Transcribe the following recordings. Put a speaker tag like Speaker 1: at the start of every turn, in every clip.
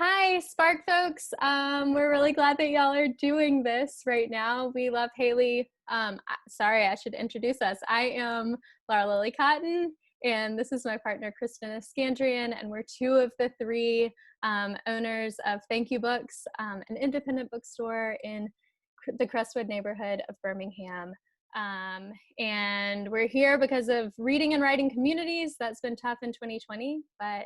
Speaker 1: Hi, Spark folks. We're really glad that y'all are doing this right now. We love Haley. Sorry, I should introduce us. I am Laura Lily Cotton, and this is my partner, Kristen Iskandrian, and we're two of the three owners of Thank You Books, an independent bookstore in the Crestwood neighborhood of Birmingham. And we're here because of reading and writing communities. That's been tough in 2020, but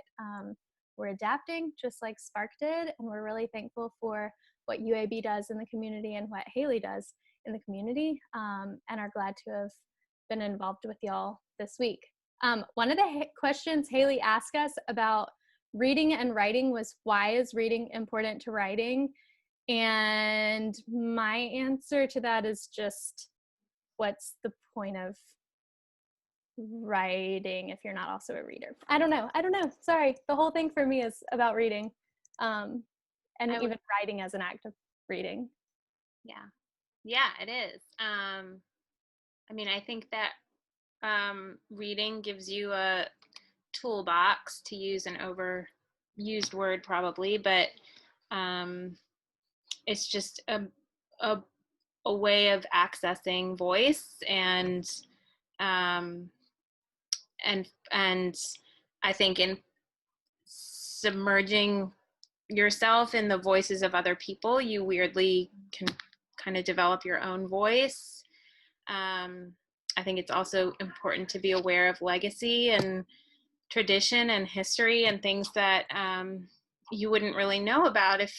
Speaker 1: we're adapting just like Spark did, and we're really thankful for what UAB does in the community and what Haley does in the community, and are glad to have been involved with y'all this week. One of the questions Haley asked us about reading and writing was, why is reading important to writing? And my answer to that is just, what's the point of writing if you're not also a reader? I don't know. Sorry. The whole thing for me is about reading, and even writing as an act of reading.
Speaker 2: Yeah, it is. I think that reading gives you a toolbox, to use an overused word probably, but it's just a way of accessing voice and I think in submerging yourself in the voices of other people, you weirdly can kind of develop your own voice. I think it's also important to be aware of legacy and tradition and history and things that you wouldn't really know about if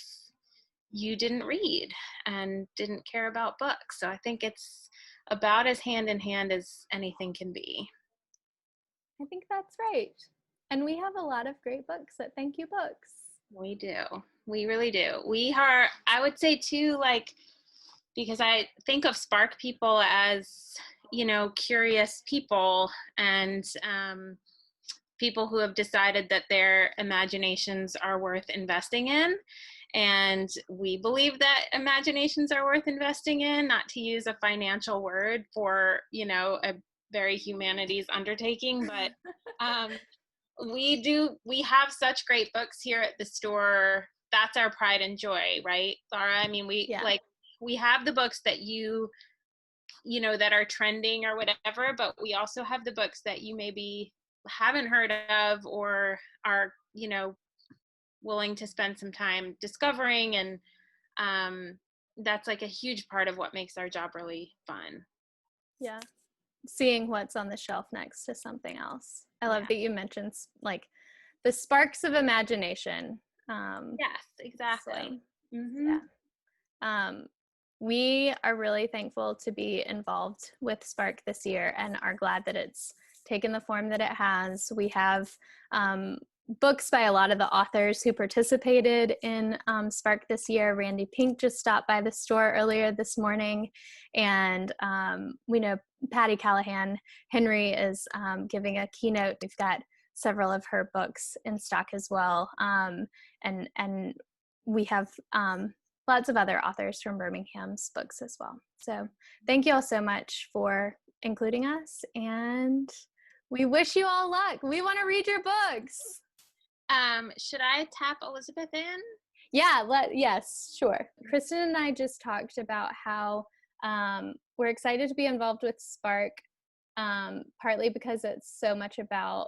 Speaker 2: you didn't read and didn't care about books. So I think it's about as hand in hand as anything can be.
Speaker 1: I think that's right. And we have a lot of great books at Thank You Books.
Speaker 2: We do. We really do. We are, I would say too, because I think of Spark people as, curious people and people who have decided that their imaginations are worth investing in. And we believe that imaginations are worth investing in, not to use a financial word for, a very humanities undertaking, but we have such great books here at the store. That's our pride and joy, right, Laura? We have the books that that are trending or whatever, but we also have the books that you maybe haven't heard of or are, willing to spend some time discovering. And that's like a huge part of what makes our job really fun.
Speaker 1: Yeah. Seeing what's on the shelf next to something else. I love that you mentioned the sparks of imagination.
Speaker 2: Yes, exactly.
Speaker 1: So, yeah. We are really thankful to be involved with Spark this year and are glad that it's taken the form that it has. We have books by a lot of the authors who participated in Spark this year. Randy Pink just stopped by the store earlier this morning, and we know Patty Callahan Henry is giving a keynote. We've got several of her books in stock as well, and we have lots of other authors from Birmingham's books as well. So thank you all so much for including us, and we wish you all luck. We want to read your books.
Speaker 2: Should I tap Elizabeth in?
Speaker 1: Yeah, yes, sure. Kristen and I just talked about how we're excited to be involved with Spark, partly because it's so much about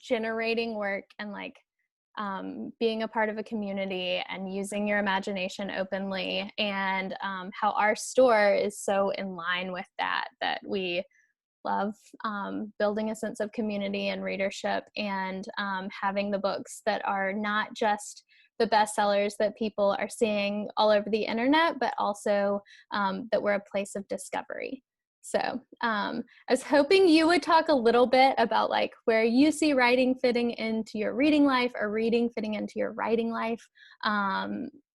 Speaker 1: generating work and being a part of a community and using your imagination openly, and how our store is so in line with that we love building a sense of community and readership, and having the books that are not just the bestsellers that people are seeing all over the internet, but also that we're a place of discovery. So I was hoping you would talk a little bit about where you see writing fitting into your reading life, or reading fitting into your writing life,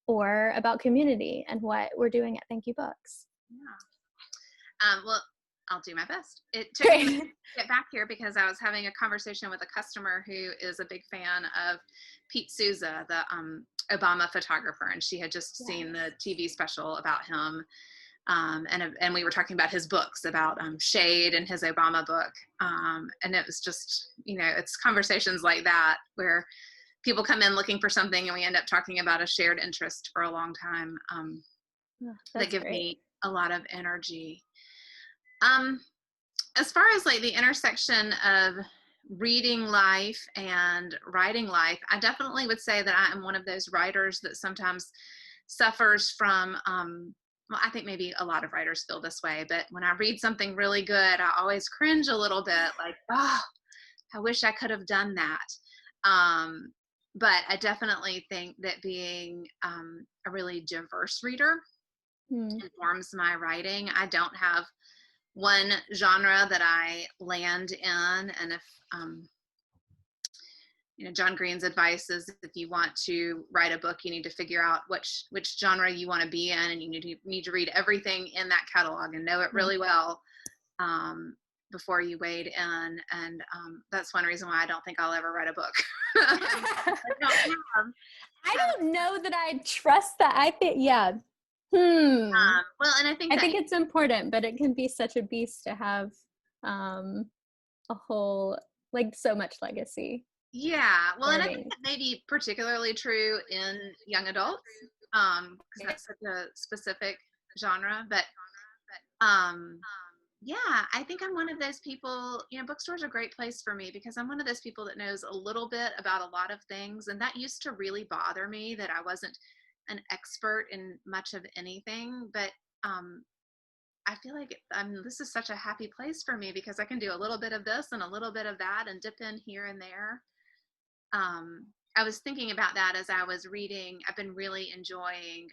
Speaker 1: or about community and what we're doing at Thank You Books.
Speaker 3: Yeah. Well, I'll do my best. It took me to get back here because I was having a conversation with a customer who is a big fan of Pete Souza, the Obama photographer, and she had just seen the TV special about him. And we were talking about his books, about Shade and his Obama book. And it was just, it's conversations like that where people come in looking for something and we end up talking about a shared interest for a long time. That give me a lot of energy. As far as like the intersection of reading life and writing life, I definitely would say that I am one of those writers that sometimes suffers from, well, I think maybe a lot of writers feel this way, but when I read something really good, I always cringe a little bit, like, oh, I wish I could have done that. But I definitely think that being a really diverse reader informs my writing. I don't have one genre that I land in, and if John Green's advice is if you want to write a book, you need to figure out which genre you want to be in, and you need to read everything in that catalog and know it really well before you wade in. And that's one reason why I don't think I'll ever write a book.
Speaker 1: I don't know that I trust that. I think, yeah.
Speaker 3: Well, and I think
Speaker 1: it's important, but it can be such a beast to have a whole, like, so much legacy.
Speaker 3: Yeah, well, and I think that may be particularly true in young adults, because that's such a specific genre. But yeah, I think I'm one of those people. Bookstores are a great place for me because I'm one of those people that knows a little bit about a lot of things, and that used to really bother me that I wasn't an expert in much of anything. But I feel like this is such a happy place for me because I can do a little bit of this and a little bit of that and dip in here and there. I was thinking about that as I was reading. I've been really enjoying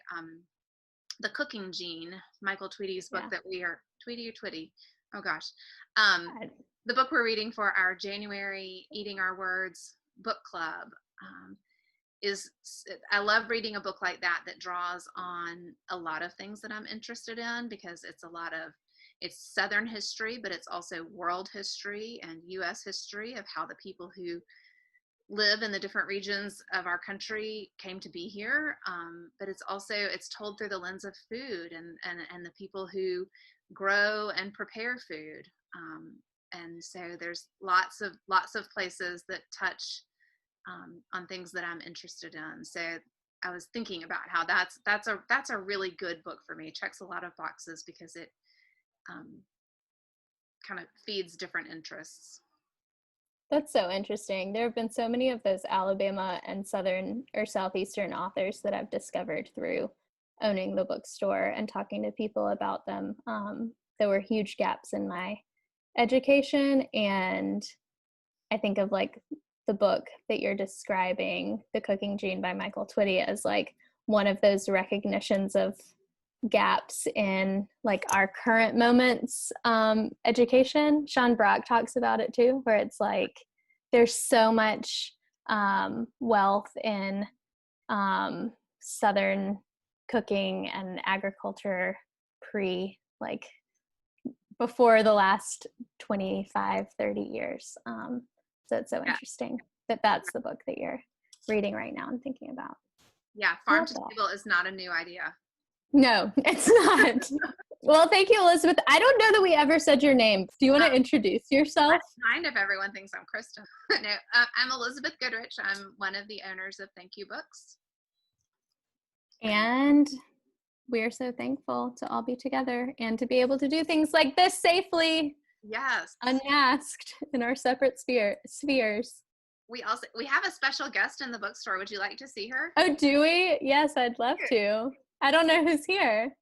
Speaker 3: The Cooking Gene, Michael Tweedy's book that we are, Tweedy or Twitty? Oh gosh. The book we're reading for our January Eating Our Words book club I love reading a book like that draws on a lot of things that I'm interested in, because it's Southern history, but it's also world history and U.S. history of how the people who live in the different regions of our country came to be here. But it's told through the lens of food and the people who grow and prepare food. And so there's lots of places that touch on things that I'm interested in. So I was thinking about how that's a really good book for me. It checks a lot of boxes because it kind of feeds different interests.
Speaker 1: That's so interesting. There have been so many of those Alabama and Southern or Southeastern authors that I've discovered through owning the bookstore and talking to people about them. There were huge gaps in my education, and I think of like the book that you're describing, The Cooking Gene by Michael Twitty, as like one of those recognitions of gaps in like our current moments education. Sean Brock talks about it too, where it's like there's so much wealth in Southern cooking and agriculture before the last 25, 30 years. So it's so interesting that's the book that you're reading right now and thinking about.
Speaker 3: Yeah, farm to table is not a new idea.
Speaker 1: No, it's not. Well, thank you, Elizabeth. I don't know that we ever said your name. Do you want to introduce yourself?
Speaker 3: Kind of everyone thinks I'm Krista. No, I'm Elizabeth Goodrich. I'm one of the owners of Thank You Books.
Speaker 1: And we are so thankful to all be together and to be able to do things like this safely.
Speaker 3: Yes.
Speaker 1: Unmasked in our separate spheres.
Speaker 3: We have a special guest in the bookstore. Would you like to see her?
Speaker 1: Oh, do we? Yes, I'd love to. I don't know who's here.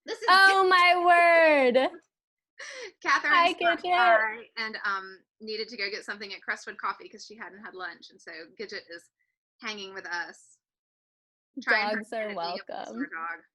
Speaker 3: This is
Speaker 1: my word.
Speaker 3: Catherine.
Speaker 1: Hi, Gidget.
Speaker 3: And needed to go get something at Crestwood Coffee because she hadn't had lunch, and so Gidget is hanging with us.
Speaker 1: Dogs are welcome.
Speaker 3: Dog.